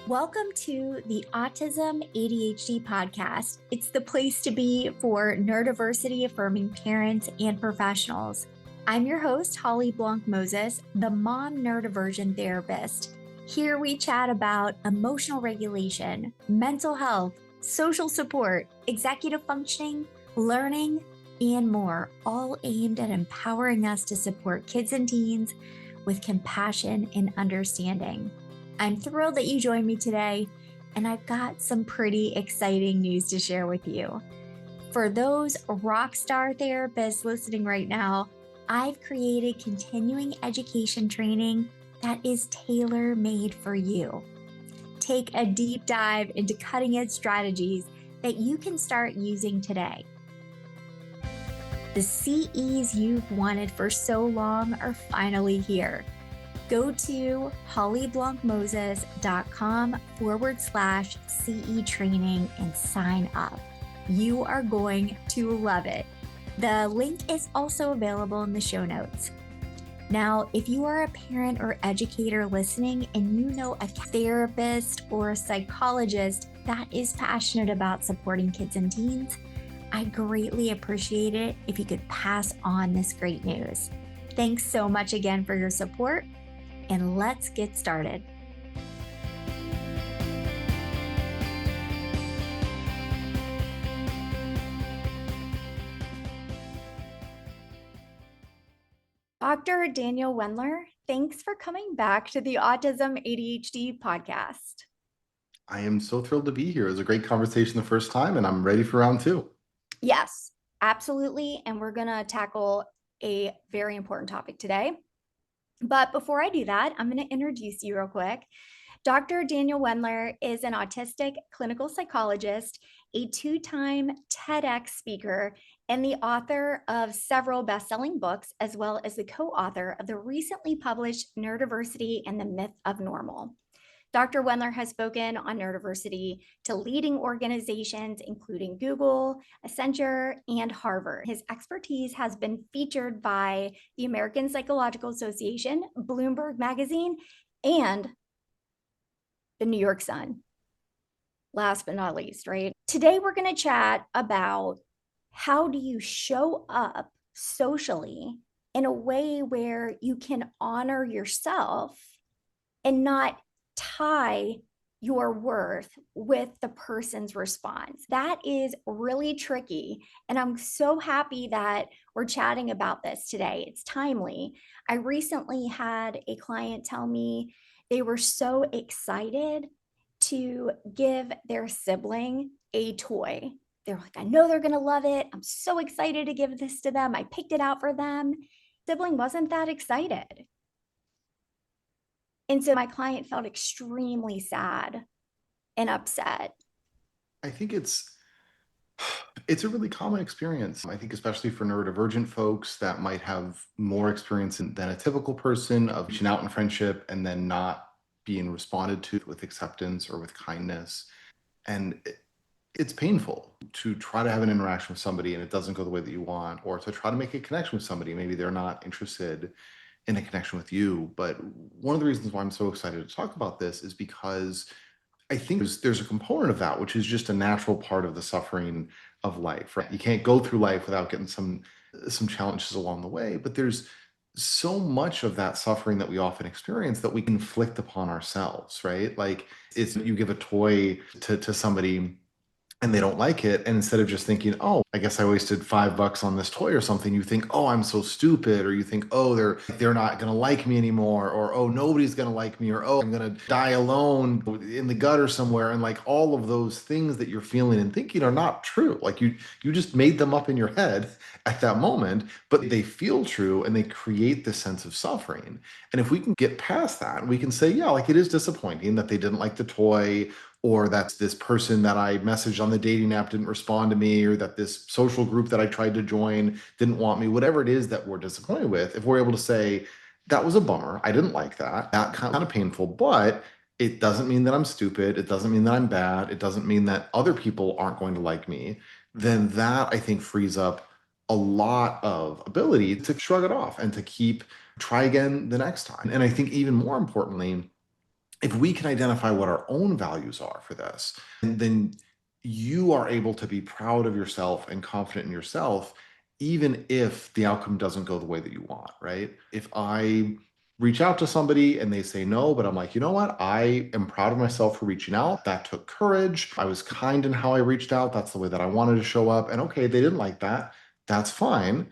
Welcome to the Autism ADHD podcast. It's the place to be for neurodiversity affirming parents and professionals. I'm your host, Holly Blanc-Moses, the mom neurodivergent therapist. Here we chat about emotional regulation, mental health, social support, executive functioning, learning, and more, all aimed at empowering us to support kids and teens with compassion and understanding. I'm thrilled that you joined me today, and I've got some pretty exciting news to share with you. For those rock star therapists listening right now, I've created continuing education training that is tailor-made for you. Take a deep dive into cutting-edge strategies that you can start using today. The CEs you've wanted for so long are finally here. Go to hollyblancmoses.com/CE training and sign up. You are going to love it. The link is also available in the show notes. Now, if you are a parent or educator listening and you know a therapist or a psychologist that is passionate about supporting kids and teens, I greatly appreciate it if you could pass on this great news. Thanks so much again for your support, and let's get started. Dr. Daniel Wendler, thanks for coming back to the Autism ADHD podcast. I am so thrilled to be here. It was a great conversation the first time, and I'm ready for round two. Yes, absolutely. And we're going to tackle a very important topic today. But before I do that, I'm going to introduce you real quick. Dr. Daniel Wendler is an autistic clinical psychologist, a two-time TEDx speaker, and the author of several best-selling books, as well as the co-author of the recently published Neurodiversity and the Myth of Normal. Dr. Wendler has spoken on neurodiversity to leading organizations, including Google, Accenture, and Harvard. His expertise has been featured by the American Psychological Association, Bloomberg Magazine, and the New York Sun. Last but not least, right? Today, we're going to chat about how do you show up socially in a way where you can honor yourself and not tie your worth with the person's response. That is really tricky. And I'm so happy that we're chatting about this today. It's timely. I recently had a client tell me they were so excited to give their sibling a toy. They're like, I know they're going to love it. I'm so excited to give this to them. I picked it out for them. Sibling wasn't that excited. And so my client felt extremely sad and upset. I think it's a really common experience. I think especially for neurodivergent folks that might have more experience than a typical person of reaching out in friendship and then not being responded to with acceptance or with kindness. And it's painful to try to have an interaction with somebody and it doesn't go the way that you want, or to try to make a connection with somebody. Maybe they're not interested in a connection with you. But one of the reasons why I'm so excited to talk about this is because I think there's a component of that, which is just a natural part of the suffering of life, right? You can't go through life without getting some challenges along the way, but there's so much of that suffering that we often experience that we can inflict upon ourselves, right? Like it's you give a toy to somebody and they don't like it. And instead of just thinking, oh, I guess I wasted $5 on this toy or something, you think, oh, I'm so stupid. Or you think, oh, they're not going to like me anymore. Or, oh, nobody's going to like me. Or, oh, I'm going to die alone in the gutter somewhere. And like all of those things that you're feeling and thinking are not true. Like you just made them up in your head at that moment, but they feel true and they create this sense of suffering. And if we can get past that, we can say, yeah, like it is disappointing that they didn't like the toy, or that this person that I messaged on the dating app didn't respond to me, or that this social group that I tried to join didn't want me, whatever it is that we're disappointed with. If we're able to say, that was a bummer, I didn't like that, that kind of painful, but it doesn't mean that I'm stupid. It doesn't mean that I'm bad. It doesn't mean that other people aren't going to like me. Then that, I think, frees up a lot of ability to shrug it off and to try again the next time. And I think even more importantly, if we can identify what our own values are for this, and then you are able to be proud of yourself and confident in yourself, even if the outcome doesn't go the way that you want, right? If I reach out to somebody and they say no, but I'm like, you know what? I am proud of myself for reaching out. That took courage. I was kind in how I reached out. That's the way that I wanted to show up. And okay, they didn't like that. That's fine.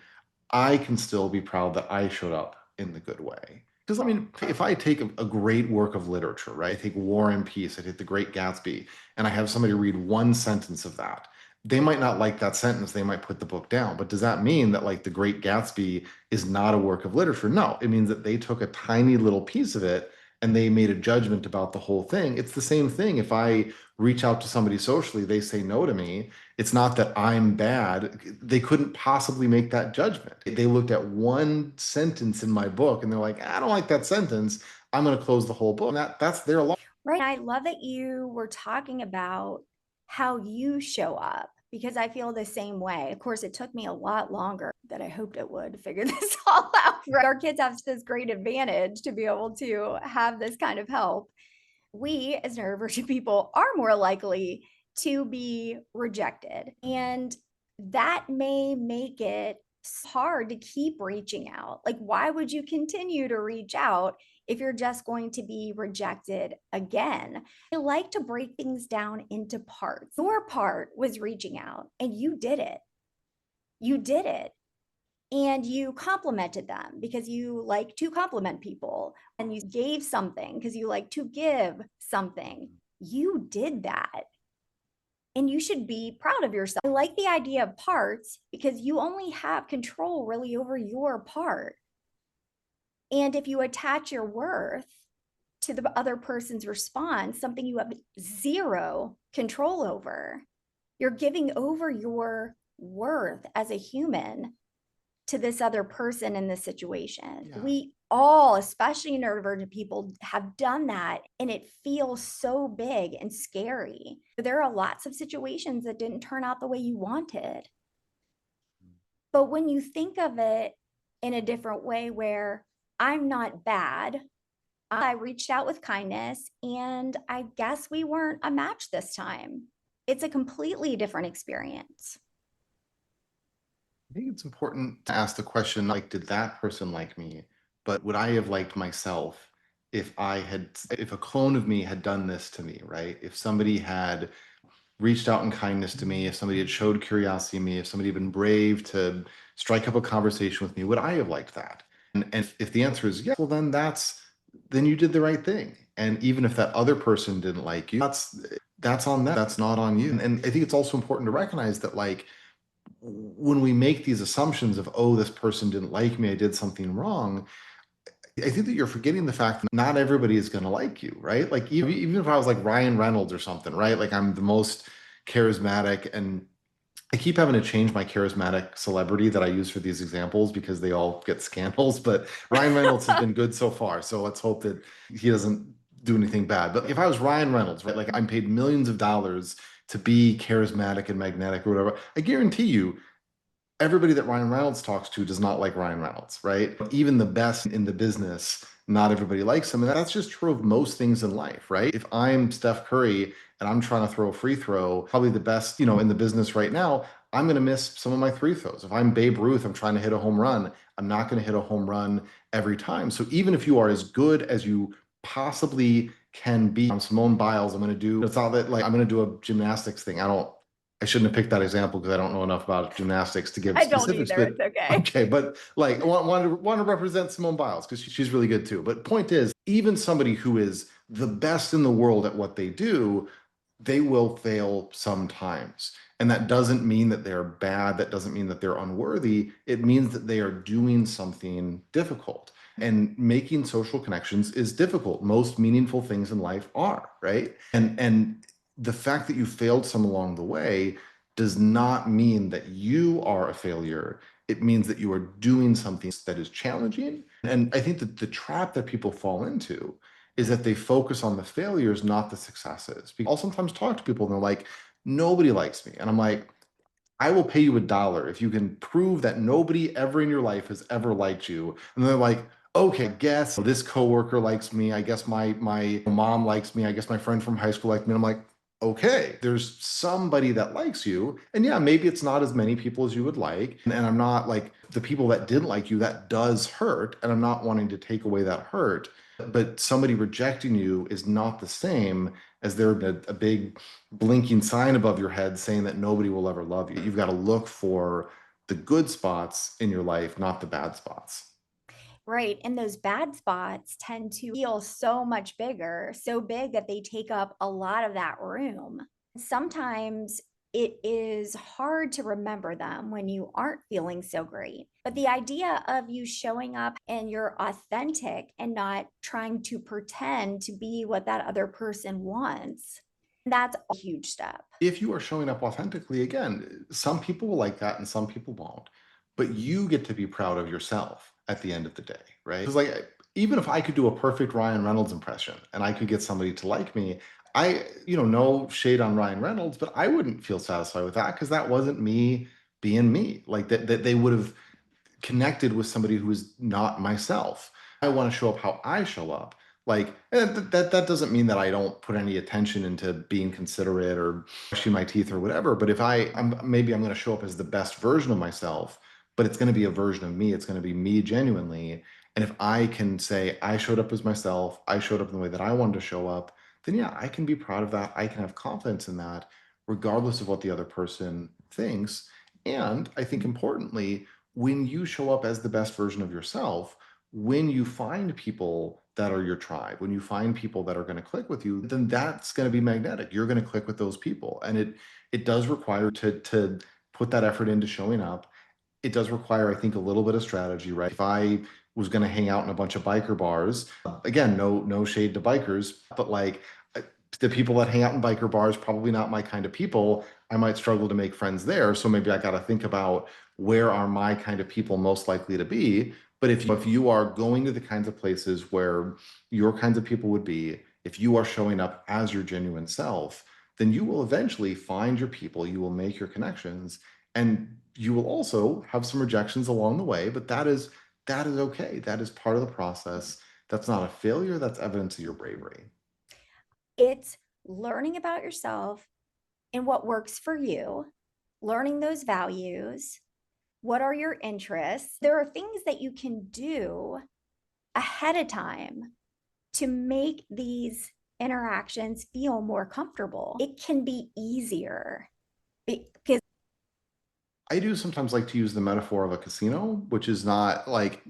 I can still be proud that I showed up in the good way. Because I mean, if I take a great work of literature, right? I take War and Peace, I take The Great Gatsby, and I have somebody read one sentence of that. They might not like that sentence, they might put the book down. But does that mean that like The Great Gatsby is not a work of literature? No, it means that they took a tiny little piece of it and they made a judgment about the whole thing. It's the same thing. If I reach out to somebody socially, they say no to me, it's not that I'm bad. They couldn't possibly make that judgment. They looked at one sentence in my book and they're like, I don't like that sentence. I'm going to close the whole book. And that's their loss. Right. I love that you were talking about how you show up because I feel the same way. Of course, it took me a lot longer than I hoped it would to figure this all out. Right? Our kids have this great advantage to be able to have this kind of help. We, as neurodivergent people, are more likely to be rejected. And that may make it hard to keep reaching out. Like, why would you continue to reach out if you're just going to be rejected again? I like to break things down into parts. Your part was reaching out, and you did it. You did it. And you complimented them because you like to compliment people, and you gave something because you like to give something. You did that. And you should be proud of yourself. I like the idea of parts because you only have control really over your part. And if you attach your worth to the other person's response, something you have zero control over, you're giving over your worth as a human to this other person in this situation. Yeah. We all, especially neurodivergent people, have done that, and it feels so big and scary. There are lots of situations that didn't turn out the way you wanted. But when you think of it in a different way, where I'm not bad, I reached out with kindness, and I guess we weren't a match this time. It's a completely different experience. I think it's important to ask the question, like, did that person like me? But would I have liked myself if a clone of me had done this to me, right? If somebody had reached out in kindness to me, if somebody had showed curiosity in me, if somebody had been brave to strike up a conversation with me, would I have liked that? And if the answer is yes, well, then you did the right thing. And even if that other person didn't like you, that's on them. That's not on you. And I think it's also important to recognize that, like, when we make these assumptions of, oh, this person didn't like me, I did something wrong, I think that you're forgetting the fact that not everybody is going to like you, right? Like, even if I was like Ryan Reynolds or something, right? Like, I'm the most charismatic, and I keep having to change my charismatic celebrity that I use for these examples because they all get scandals. But Ryan Reynolds has been good so far. So let's hope that he doesn't do anything bad. But if I was Ryan Reynolds, right, like I'm paid millions of dollars to be charismatic and magnetic or whatever, I guarantee you everybody that Ryan Reynolds talks to does not like Ryan Reynolds, right? Even the best in the business, not everybody likes him. And that's just true of most things in life, right? If I'm Steph Curry and I'm trying to throw a free throw, probably the best, in the business right now, I'm going to miss some of my free throws. If I'm Babe Ruth, I'm trying to hit a home run, I'm not going to hit a home run every time. So even if you are as good as you possibly can be, I'm Simone Biles, I'm going to do, it's not that like I'm going to do a gymnastics thing. I shouldn't have picked that example because I don't know enough about gymnastics to give I don't specifics, either. but It's okay. okay. But like, I want to represent Simone Biles because she's really good too. But point is, even somebody who is the best in the world at what they do, they will fail sometimes. And that doesn't mean that they're bad. That doesn't mean that they're unworthy. It means that they are doing something difficult. And making social connections is difficult. Most meaningful things in life are, right? And the fact that you failed some along the way does not mean that you are a failure. It means that you are doing something that is challenging. And I think that the trap that people fall into is that they focus on the failures, not the successes. I'll sometimes talk to people and they're like, nobody likes me. And I'm like, I will pay you $1 if you can prove that nobody ever in your life has ever liked you. And they're like, okay, I guess this coworker likes me. I guess my mom likes me. I guess my friend from high school likes me. And I'm like, okay, there's somebody that likes you. And yeah, maybe it's not as many people as you would like. And I'm not like the people that didn't like you, that does hurt. And I'm not wanting to take away that hurt. But somebody rejecting you is not the same as there a big blinking sign above your head saying that nobody will ever love you. You've got to look for the good spots in your life, not the bad spots. Right. And those bad spots tend to feel so much bigger, so big that they take up a lot of that room. Sometimes it is hard to remember them when you aren't feeling so great. But the idea of you showing up and you're authentic and not trying to pretend to be what that other person wants, that's a huge step. If you are showing up authentically, again, some people will like that and some people won't. But you get to be proud of yourself at the end of the day, right? Because like even if I could do a perfect Ryan Reynolds impression and I could get somebody to like me, no shade on Ryan Reynolds, but I wouldn't feel satisfied with that because that wasn't me being me. Like that they would have connected with somebody who is not myself. I want to show up how I show up. Like that doesn't mean that I don't put any attention into being considerate or brushing my teeth or whatever. But if I'm going to show up as the best version of myself, but it's going to be a version of me. It's going to be me genuinely. And if I can say I showed up as myself, I showed up in the way that I wanted to show up, then yeah, I can be proud of that. I can have confidence in that, regardless of what the other person thinks. And I think importantly, when you show up as the best version of yourself, when you find people that are your tribe, when you find people that are going to click with you, then that's going to be magnetic. You're going to click with those people. And it does require to put that effort into showing up. It does require, I think, a little bit of strategy, right? If I was going to hang out in a bunch of biker bars, again, no shade to bikers, but like the people that hang out in biker bars, probably not my kind of people. I might struggle to make friends there. So maybe I got to think about where are my kind of people most likely to be. But if you are going to the kinds of places where your kinds of people would be, if you are showing up as your genuine self, then you will eventually find your people, you will make your connections, and you will also have some rejections along the way, but that is okay. That is part of the process. That's not a failure, that's evidence of your bravery. It's learning about yourself and what works for you, learning those values. What are your interests? There are things that you can do ahead of time to make these interactions feel more comfortable. It can be easier because I do sometimes like to use the metaphor of a casino, which is not like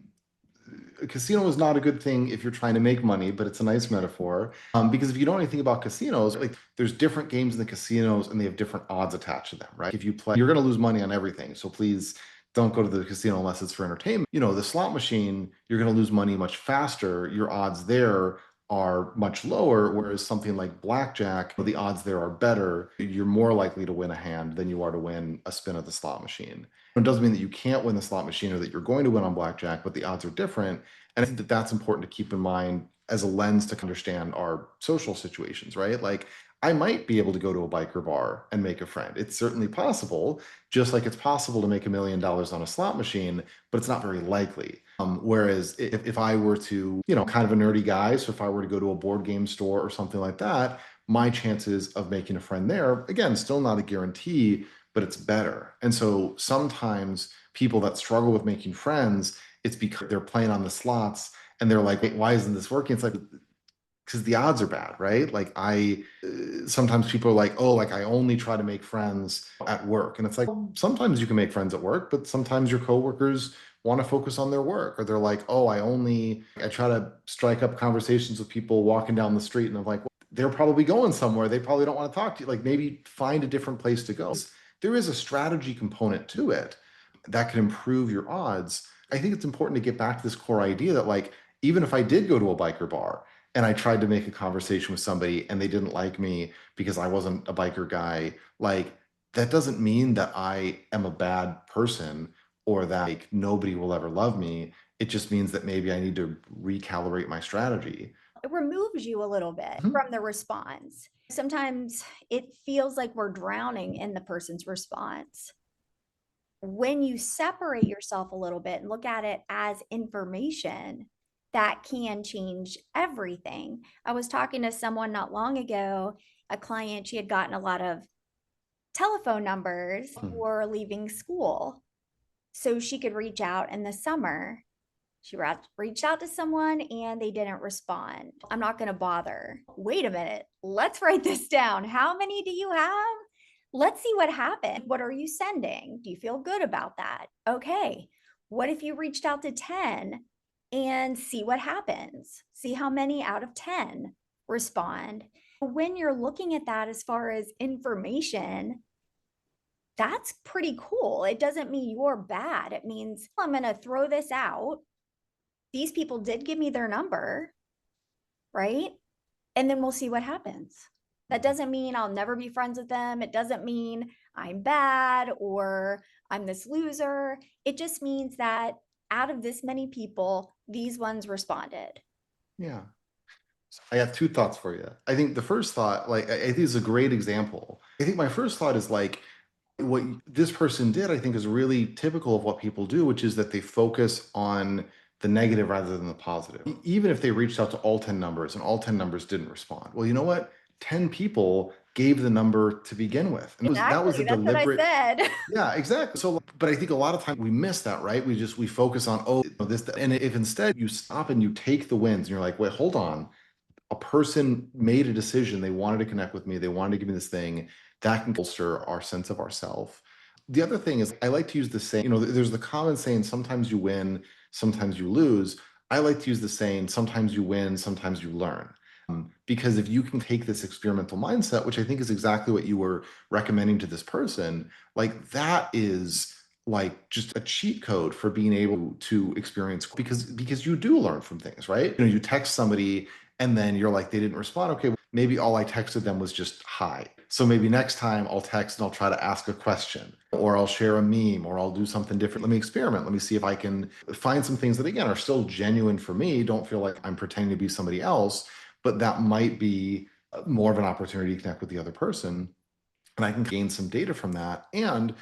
a casino is not a good thing if you're trying to make money, but it's a nice metaphor. Because if you know anything about casinos, like there's different games in the casinos and they have different odds attached to them, right? If you play, you're going to lose money on everything. So please don't go to the casino unless it's for entertainment. The slot machine, you're going to lose money much faster. Your odds there are much lower, whereas something like blackjack, the odds there are better. You're more likely to win a hand than you are to win a spin of the slot machine. It doesn't mean that you can't win the slot machine or that you're going to win on blackjack, but the odds are different. And I think that that's important to keep in mind as a lens to understand our social situations, right? Like I might be able to go to a biker bar and make a friend. It's certainly possible, just like it's possible to make $1 million on a slot machine, but it's not very likely. Whereas if I were to, kind of a nerdy guy, so if I were to go to a board game store or something like that, my chances of making a friend there, again, still not a guarantee, but it's better. And so sometimes people that struggle with making friends, it's because they're playing on the slots and they're like, wait, why isn't this working? It's like, because the odds are bad, right? Like sometimes people are like, oh, like I only try to make friends at work. And it's like, well, sometimes you can make friends at work, but sometimes your coworkers want to focus on their work or they're like, oh, I try to strike up conversations with people walking down the street and I'm like, well, they're probably going somewhere. They probably don't want to talk to you. Like maybe find a different place to go. There is a strategy component to it that can improve your odds. I think it's important to get back to this core idea that like, even if I did go to a biker bar and I tried to make a conversation with somebody and they didn't like me because I wasn't a biker guy, like that doesn't mean that I am a bad person or that like nobody will ever love me. It just means that maybe I need to recalibrate my strategy. it removes you a little bit Mhm. from the response. Sometimes it feels like we're drowning in the person's response. When you separate yourself a little bit and look at it as information, that can change everything. I was talking to someone not long ago, a client, she had gotten a lot of telephone numbers Hmm. for leaving school so she could reach out in the summer. She reached out to someone and they didn't respond. I'm not going to bother. Wait a minute. Let's write this down. How many do you have? Let's see what happened. What are you sending? Do you feel good about that? Okay. What if you reached out to 10 and see what happens? See how many out of 10 respond. When you're looking at that as far as information, that's pretty cool. It doesn't mean you're bad. It means I'm going to throw this out. These people did give me their number, right? And then we'll see what happens. That doesn't mean I'll never be friends with them. It doesn't mean I'm bad or I'm this loser. It just means that out of this many people, these ones responded. Yeah. So I have two thoughts for you. I think the first thought, like, I think is a great example. I think my first thought is like, what this person did, I think, is really typical of what people do, which is that they focus on the negative rather than the positive. Even if they reached out to all 10 numbers and all 10 numbers didn't respond, well, you know what? 10 people gave the number to begin with. And that was a Exactly. That's what I deliberate, said. yeah, exactly. So, but I think a lot of times we miss that, right? We focus on, oh, this, that. And if instead you stop and you take the wins and you're like, wait, hold on, a person made a decision. They wanted to connect with me. They wanted to give me this thing that can bolster our sense of ourself. The other thing is I like to use the saying, there's the common saying, sometimes you win, sometimes you lose. I like to use the saying, sometimes you win, sometimes you learn. Because if you can take this experimental mindset, which I think is exactly what you were recommending to this person, like that is like just a cheat code for being able to experience, because you do learn from things, right? You text somebody and then you're like, they didn't respond. Okay, maybe all I texted them was just hi. So maybe next time I'll text and I'll try to ask a question, or I'll share a meme, or I'll do something different. Let me experiment. Let me see if I can find some things that, again, are still genuine for me. Don't feel like I'm pretending to be somebody else, but that might be more of an opportunity to connect with the other person. And I can gain some data from that. And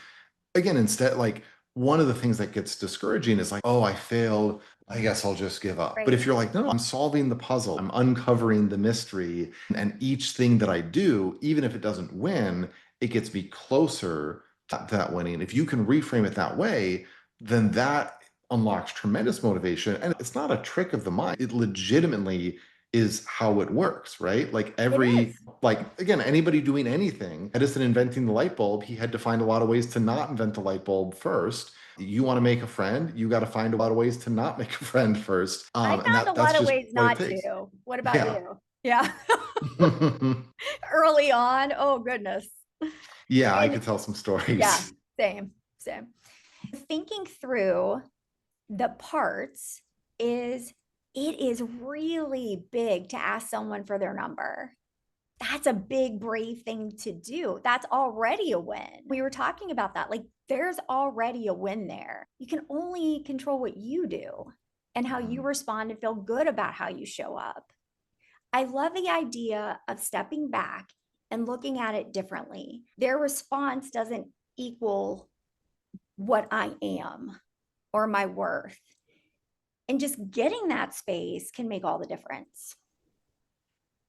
again, instead, like, one of the things that gets discouraging is like, oh, I failed, I guess I'll just give up. But Right. if you're like, no, I'm solving the puzzle, I'm uncovering the mystery, and each thing that I do, even if it doesn't win, it gets me closer to that winning. If you can reframe it that way, then that unlocks tremendous motivation. And it's not a trick of the mind. It legitimately is how it works, right? Like It every, is. like, again, anybody doing anything, Edison inventing the light bulb, he had to find a lot of ways to not invent the light bulb first. You want to make a friend, you got to find a lot of ways to not make a friend first. I And found a that's lot of just ways what it not takes. to. What about Yeah. you? Yeah. Early on. Oh, goodness. Yeah, I And could tell some yeah, stories. same, same. Thinking through the parts is it is really big to ask someone for their number. That's a big, brave thing to do. That's already a win. We were talking about that. Like, there's already a win there. You can only control what you do and how you Mhm. respond and feel good about how you show up. I love the idea of stepping back and looking at it differently. Their response doesn't equal what I am or my worth. And just getting that space can make all the difference.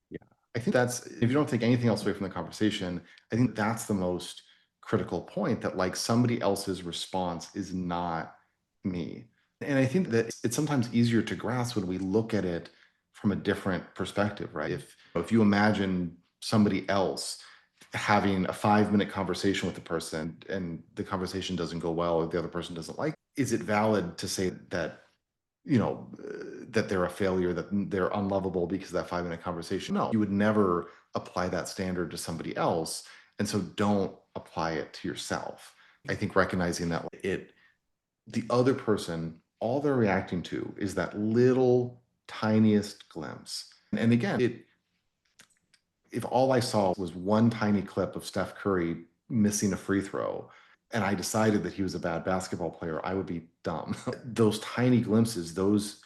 Yeah. I think that's, if you don't take anything else away from the conversation, I think that's the most critical point, that like somebody else's response is not me. And I think that it's sometimes easier to grasp when we look at it from a different perspective, right? If you imagine somebody else having a 5-minute conversation with the person and the conversation doesn't go well, or the other person doesn't like, is it valid to say that that they're a failure, that they're unlovable because of that 5-minute conversation? No, you would never apply that standard to somebody else. And so don't apply it to yourself. I think recognizing that the other person, all they're reacting to is that little tiniest glimpse. And again, if all I saw was one tiny clip of Steph Curry missing a free throw, and I decided that he was a bad basketball player, I would be dumb. Those tiny glimpses, those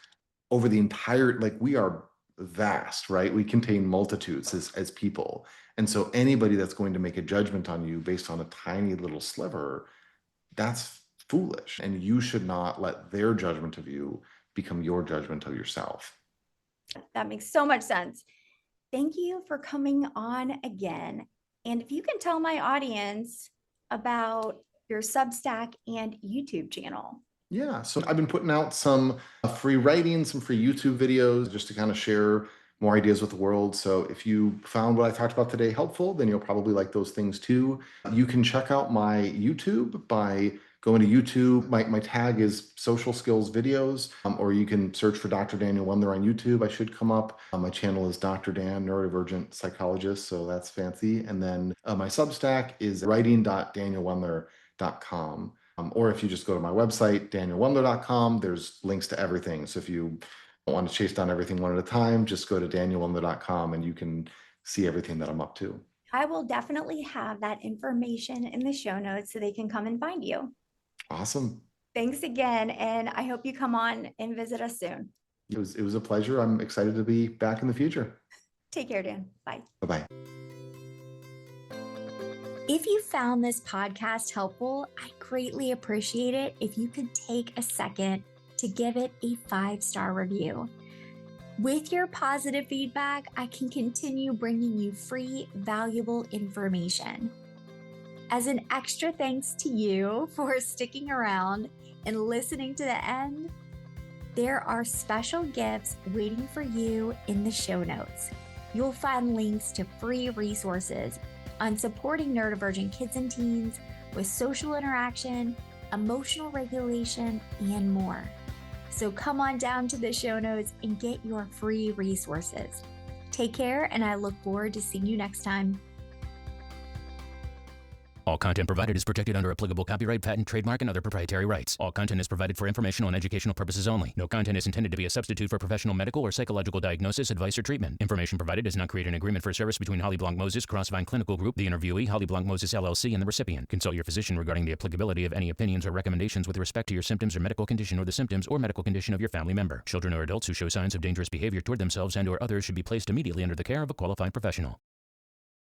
over the entire, like, we are vast, right? We contain multitudes as people. And so anybody that's going to make a judgment on you based on a tiny little sliver, that's foolish. And you should not let their judgment of you become your judgment of yourself. That makes so much sense. Thank you for coming on again. And if you can tell my audience about your Substack and YouTube channel. Yeah, so I've been putting out some free writing, some free YouTube videos just to kind of share more ideas with the world. So if you found what I talked about today helpful, then you'll probably like those things too. You can check out my YouTube by going to YouTube. My tag is social skills videos, or you can search for Dr. Daniel Wendler on YouTube. I should come up. My channel is Dr. Dan, neurodivergent psychologist. So that's fancy. And then my Substack is writing.danielwendler.com. Or if you just go to my website, danielwendler.com, there's links to everything. So if you don't want to chase down everything one at a time, just go to danielwendler.com and you can see everything that I'm up to. I will definitely have that information in the show notes so they can come and find you. Awesome. Thanks again. And I hope you come on and visit us soon. It was a pleasure. I'm excited to be back in the future. Take care, Dan. Bye. Bye-bye. If you found this podcast helpful, I greatly appreciate it if you could take a second to give it a 5-star review. With your positive feedback, I can continue bringing you free, valuable information. As an extra thanks to you for sticking around and listening to the end, there are special gifts waiting for you in the show notes. You'll find links to free resources on supporting neurodivergent kids and teens with social interaction, emotional regulation, and more. So come on down to the show notes and get your free resources. Take care, and I look forward to seeing you next time. All content provided is protected under applicable copyright, patent, trademark, and other proprietary rights. All content is provided for informational and educational purposes only. No content is intended to be a substitute for professional medical or psychological diagnosis, advice, or treatment. Information provided does not create an agreement for service between Holly Blanc Moses Crossvine Clinical Group, the interviewee, Holly Blanc Moses LLC, and the recipient. Consult your physician regarding the applicability of any opinions or recommendations with respect to your symptoms or medical condition or the symptoms or medical condition of your family member. Children or adults who show signs of dangerous behavior toward themselves and or others should be placed immediately under the care of a qualified professional.